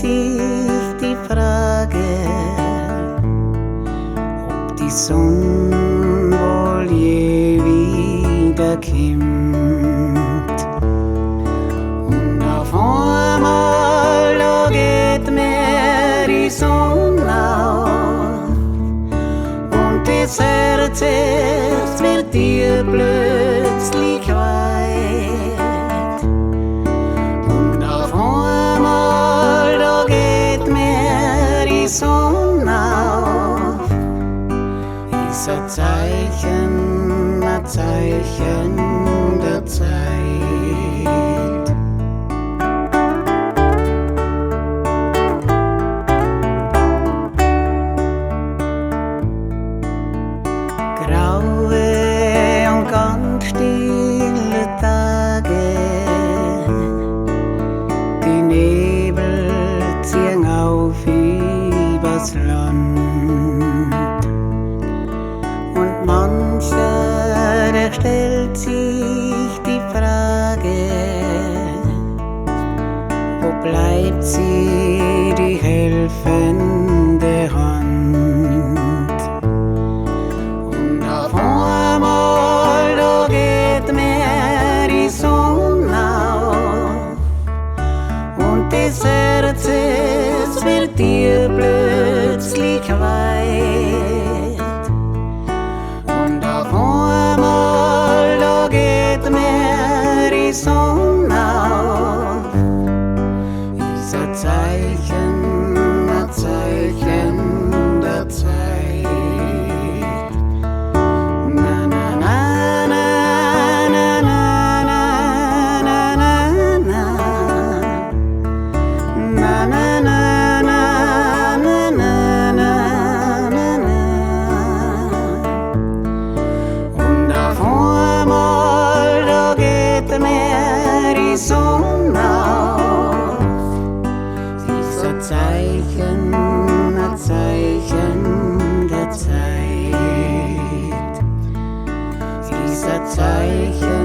sich die Frage, ob die Sonne wohl je wiederkommt. Und auf einmal da geht mir die Sonne auf und das Herz wird dir plötzlich weit. Und auf einmal da geht mir die Sonne auf, ist ein Zeichen der Zeit. Graue und ganz stille Tage, die Nebel ziehen auf übers Land. Und mancher, der stellt sich die Frage, wo bleibt sie, die helfende Hand? Und auf einmal, da geht mir die Sonne auf und das Herz wird dir plötzlich weit. Und auf einmal, da geht mir die Sonne auf, ist ein Zeichen der Zeit. Na na na na na na na na na na na na na na na na na. Und auf einmal, da geht mir die Sonne auf, ist ein Zeichen der Zeit, ist ein Zeichen